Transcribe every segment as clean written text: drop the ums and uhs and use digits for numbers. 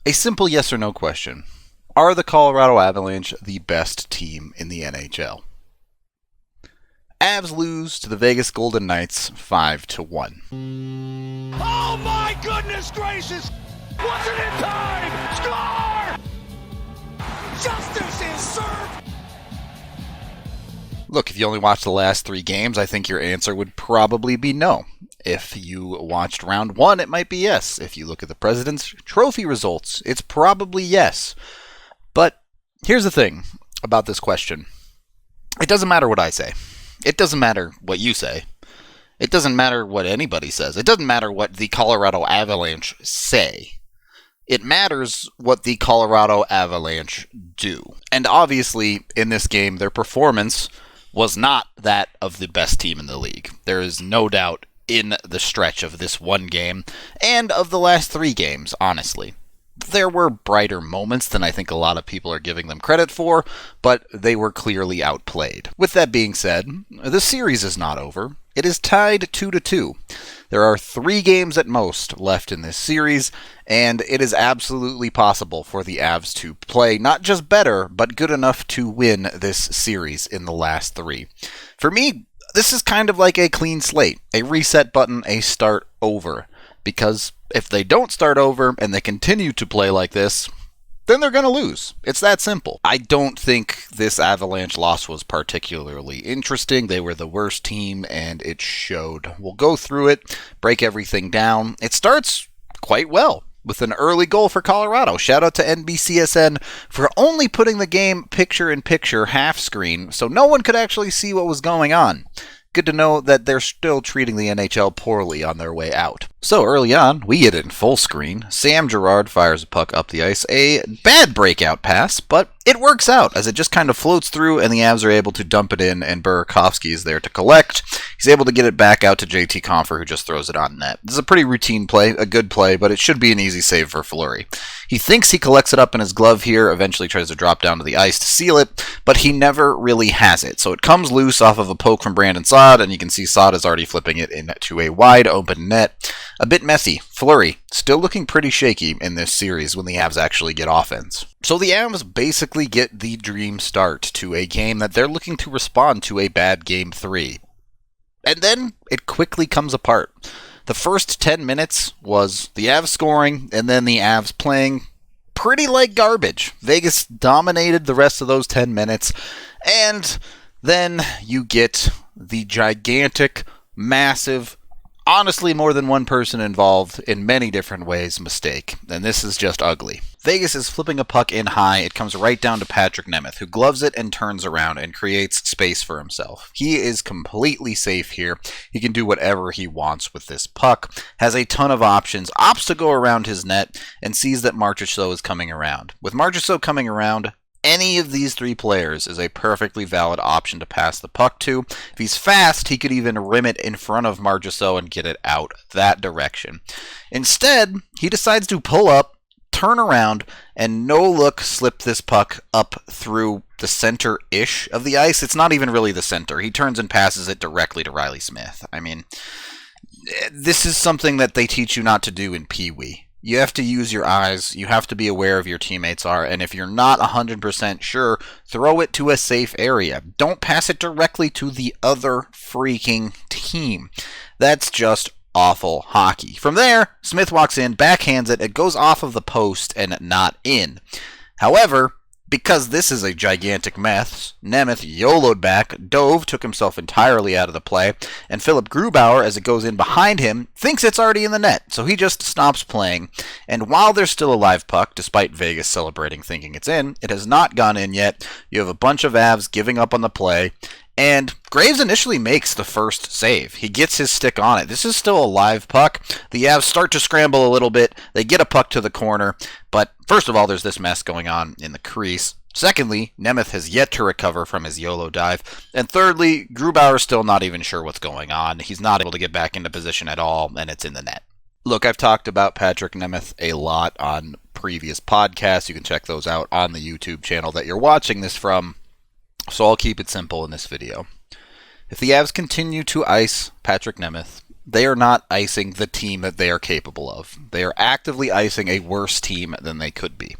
A simple yes or no question. Are the Colorado Avalanche the best team in the NHL? Avs lose to the Vegas Golden Knights 5-1. Oh my goodness gracious! Wasn't in time! Score! Justice is served! Look, if you only watched the last 3 games, I think your answer would probably be no. If you watched round 1, it might be yes. If you look at the President's Trophy results, it's probably yes. But here's the thing about this question. It doesn't matter what I say. It doesn't matter what you say. It doesn't matter what anybody says. It doesn't matter what the Colorado Avalanche say. It matters what the Colorado Avalanche do. And obviously, in this game, their performance was not that of the best team in the league. There is no doubt in the stretch of this one game, and of the last 3 games, honestly. There were brighter moments than I think a lot of people are giving them credit for, but they were clearly outplayed. With that being said, the series is not over. It is tied 2-2. There are 3 games at most left in this series, and it is absolutely possible for the Avs to play not just better, but good enough to win this series in the last 3. For me, this is kind of like a clean slate, a reset button, a start over. Because if they don't start over and they continue to play like this, then they're going to lose. It's that simple. I don't think this Avalanche loss was particularly interesting. They were the worst team, and it showed. We'll go through it, break everything down. It starts quite well with an early goal for Colorado. Shout out to NBCSN for only putting the game picture-in-picture half screen so no one could actually see what was going on. Good to know that they're still treating the NHL poorly on their way out. So early on, we get it in full screen. Sam Girard fires a puck up the ice. A bad breakout pass, but it works out as it just kind of floats through and the Avs are able to dump it in, and Burakovsky is there to collect. He's able to get it back out to JT Compher, who just throws it on net. This is a pretty routine play, a good play, but it should be an easy save for Fleury. He thinks he collects it up in his glove here, eventually tries to drop down to the ice to seal it, but he never really has it. So it comes loose off of a poke from Brandon Saad, and you can see Saad is already flipping it into a wide open net. A bit messy. Fleury still looking pretty shaky in this series when the Avs actually get offense. So the Avs basically get the dream start to a game that they're looking to respond to a bad Game 3. And then it quickly comes apart. The first 10 minutes was the Avs scoring, and then the Avs playing pretty like garbage. Vegas dominated the rest of those 10 minutes, and then you get the gigantic, massive, honestly more than one person involved in many different ways mistake, and this is just ugly. Vegas is flipping a puck in high. It comes right down to Patrick Nemeth, who gloves it and turns around and creates space for himself. He is completely safe here. He can do whatever he wants with this puck, has a ton of options, opts to go around his net, and sees that Marchessault is coming around. With Marchessault coming around, any of these 3 players is a perfectly valid option to pass the puck to. If he's fast, he could even rim it in front of Marchessault and get it out that direction. Instead, he decides to pull up, turn around, and no-look slip this puck up through the center-ish of the ice. It's not even really the center. He turns and passes it directly to Riley Smith. I mean, this is something that they teach you not to do in Pee Wee. You have to use your eyes, you have to be aware of your teammates are, and if you're not 100% sure, throw it to a safe area. Don't pass it directly to the other freaking team. That's just awful hockey. From there, Smith walks in, backhands it, it goes off of the post and not in. However, because this is a gigantic mess, Nemeth YOLO'd back, dove, took himself entirely out of the play, and Philip Grubauer, as it goes in behind him, thinks it's already in the net, so he just stops playing. And while there's still a live puck, despite Vegas celebrating thinking it's in, it has not gone in yet. You have a bunch of Avs giving up on the play, and Graves initially makes the first save. He gets his stick on it. This is still a live puck. The Avs start to scramble a little bit. They get a puck to the corner. But first of all, there's this mess going on in the crease. Secondly, Nemeth has yet to recover from his YOLO dive. And thirdly, Grubauer's still not even sure what's going on. He's not able to get back into position at all, and it's in the net. Look, I've talked about Patrick Nemeth a lot on previous podcasts. You can check those out on the YouTube channel that you're watching this from. So I'll keep it simple in this video. If the Avs continue to ice Patrick Nemeth, they are not icing the team that they are capable of. They are actively icing a worse team than they could be.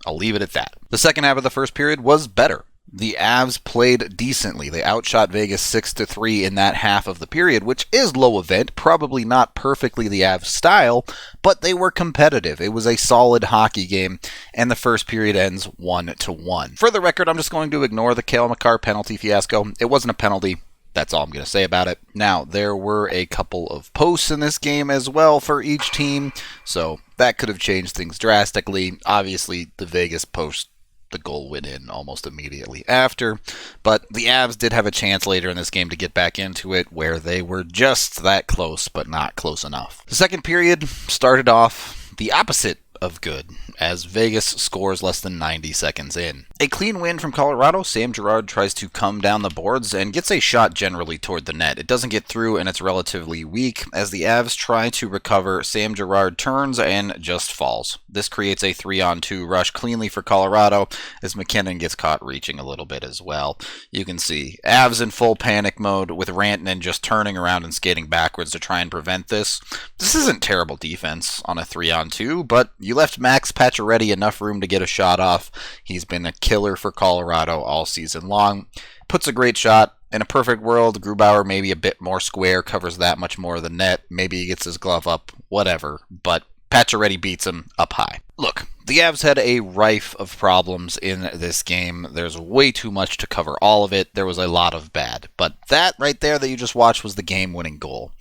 I'll leave it at that. The second half of the first period was better. The Avs played decently. They outshot Vegas 6-3 in that half of the period, which is low event, probably not perfectly the Avs style, but they were competitive. It was a solid hockey game, and the first period ends 1-1. For the record, I'm just going to ignore the Cale Makar penalty fiasco. It wasn't a penalty. That's all I'm going to say about it. Now, there were a couple of posts in this game as well for each team, so that could have changed things drastically. Obviously, the Vegas post, the goal went in almost immediately after, but the Avs did have a chance later in this game to get back into it where they were just that close, but not close enough. The second period started off the opposite of good, as Vegas scores less than 90 seconds in. A clean win from Colorado. Sam Girard tries to come down the boards and gets a shot generally toward the net. It doesn't get through and it's relatively weak. As the Avs try to recover, Sam Girard turns and just falls. This creates a 3-on-2 rush cleanly for Colorado as McKinnon gets caught reaching a little bit as well. You can see Avs in full panic mode with Rantanen just turning around and skating backwards to try and prevent this. This isn't terrible defense on a 3-on-2, but you left Max Pacioretty enough room to get a shot off. He's been a killer for Colorado all season long. Puts a great shot. In a perfect world, Grubauer maybe a bit more square, covers that much more of the net. Maybe he gets his glove up, whatever. But Pacioretty beats him up high. Look, the Avs had a rife of problems in this game. There's way too much to cover all of it. There was a lot of bad. But that right there that you just watched was the game-winning goal.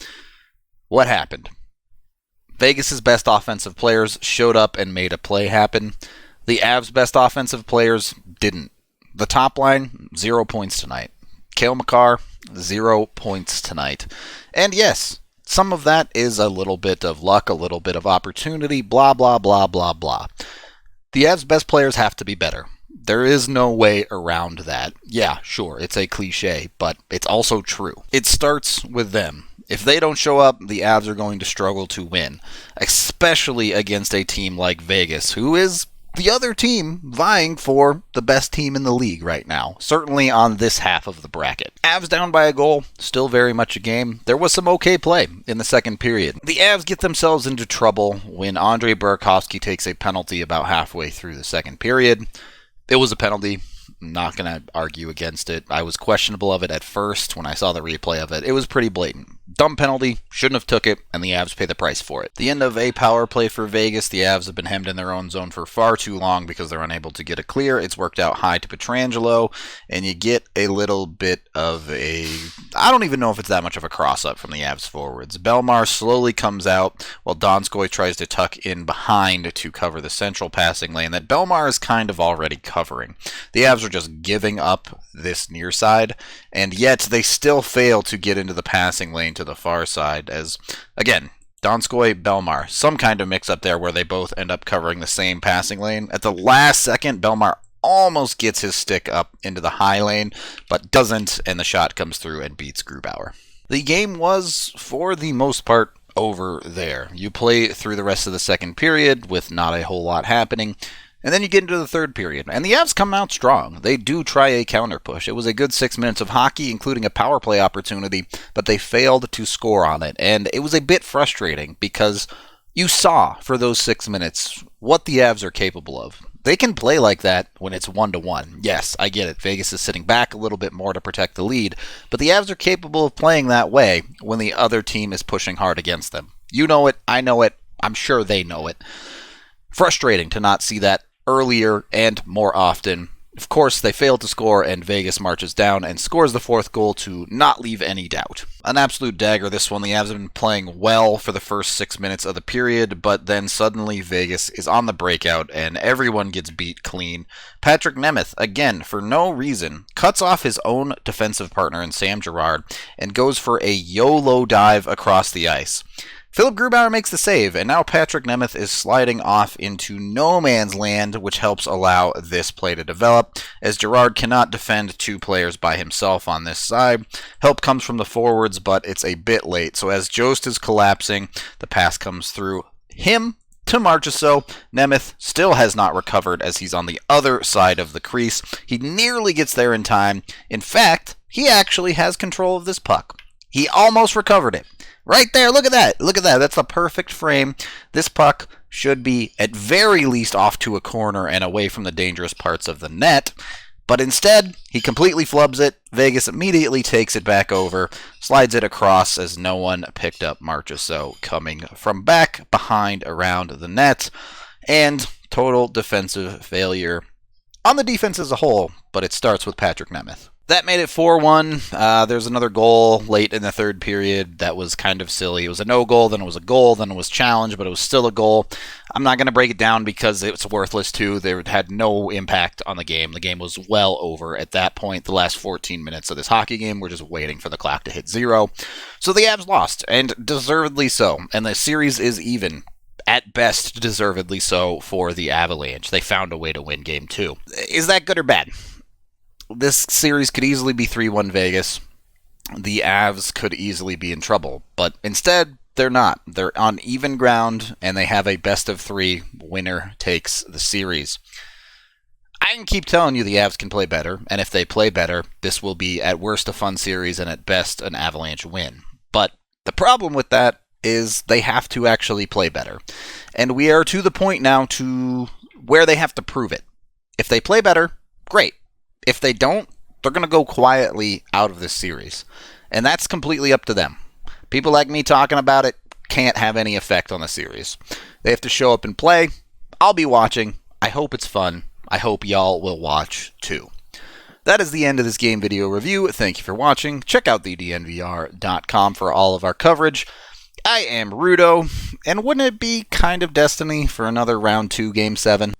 What happened? Vegas' best offensive players showed up and made a play happen. The Avs' best offensive players didn't. The top line, 0 points tonight. Cale Makar, 0 points tonight. And yes, some of that is a little bit of luck, a little bit of opportunity, blah, blah, blah, blah, blah. The Avs' best players have to be better. There is no way around that. Yeah, sure, it's a cliche, but it's also true. It starts with them. If they don't show up, the Avs are going to struggle to win, especially against a team like Vegas, who is the other team vying for the best team in the league right now, certainly on this half of the bracket. Avs down by a goal, still very much a game. There was some okay play in the second period. The Avs get themselves into trouble when Andrei Burakovsky takes a penalty about halfway through the second period. It was a penalty. I'm not going to argue against it. I was questionable of it at first when I saw the replay of it. It was pretty blatant. Dumb penalty, shouldn't have took it, and the Avs pay the price for it. The end of a power play for Vegas. The Avs have been hemmed in their own zone for far too long because they're unable to get a clear. It's worked out high to Pietrangelo, and you get a little bit of a... I don't even know if it's that much of a cross-up from the Avs forwards. Belmar slowly comes out while Donskoy tries to tuck in behind to cover the central passing lane that Belmar is kind of already covering. The Avs are just giving up this near side, and yet they still fail to get into the passing lane to the far side as, again, Donskoy, Belmar, some kind of mix-up there where they both end up covering the same passing lane. At the last second, Belmar almost gets his stick up into the high lane, but doesn't, and the shot comes through and beats Grubauer. The game was, for the most part, over there. You play through the rest of the second period with not a whole lot happening, and then you get into the third period, and the Avs come out strong. They do try a counter push. It was a good 6 minutes of hockey, including a power play opportunity, but they failed to score on it, and it was a bit frustrating because you saw for those 6 minutes what the Avs are capable of. They can play like that when it's 1-1. Yes, I get it. Vegas is sitting back a little bit more to protect the lead, but the Avs are capable of playing that way when the other team is pushing hard against them. You know it, I know it, I'm sure they know it. Frustrating to not see that earlier and more often. Of course, they failed to score, and Vegas marches down and scores the fourth goal to not leave any doubt. An absolute dagger, this one. The Avs have been playing well for the first 6 minutes of the period, but then suddenly Vegas is on the breakout, and everyone gets beat clean. Patrick Nemeth, again, for no reason, cuts off his own defensive partner in Sam Girard and goes for a YOLO dive across the ice. Philip Grubauer makes the save, and now Patrick Nemeth is sliding off into no man's land, which helps allow this play to develop, as Girard cannot defend two players by himself on this side. Help comes from the forwards, but it's a bit late, so as Jost is collapsing, the pass comes through him to Marchessault. Nemeth still has not recovered as he's on the other side of the crease. He nearly gets there in time. In fact, he actually has control of this puck. He almost recovered it. Right there, look at that. Look at that. That's the perfect frame. This puck should be at very least off to a corner and away from the dangerous parts of the net. But instead, he completely flubs it. Vegas immediately takes it back over, slides it across as no one picked up Marchessault coming from back behind around the net. And total defensive failure on the defense as a whole, but it starts with Patrick Nemeth. That made it 4-1. There's another goal late in the third period that was kind of silly. It was a no goal, then it was a goal, then it was challenged, but it was still a goal. I'm not going to break it down because it's worthless too. They had no impact on the game. The game was well over at that point. The last 14 minutes of this hockey game, we're just waiting for the clock to hit 0. So the Avs lost, and deservedly so. And the series is even. At best, deservedly so for the Avalanche. They found a way to win Game 2. Is that good or bad? This series could easily be 3-1 Vegas. The Avs could easily be in trouble, but instead, they're not. They're on even ground, and they have a best-of-3. Winner takes the series. I can keep telling you the Avs can play better, and if they play better, this will be at worst a fun series, and at best an Avalanche win. But the problem with that is they have to actually play better. And we are to the point now to where they have to prove it. If they play better, great. If they don't, they're going to go quietly out of this series. And that's completely up to them. People like me talking about it can't have any effect on the series. They have to show up and play. I'll be watching. I hope it's fun. I hope y'all will watch too. That is the end of this game video review. Thank you for watching. Check out the DNVR.com for all of our coverage. I am Rudo, and wouldn't it be kind of destiny for another round 2 Game 7?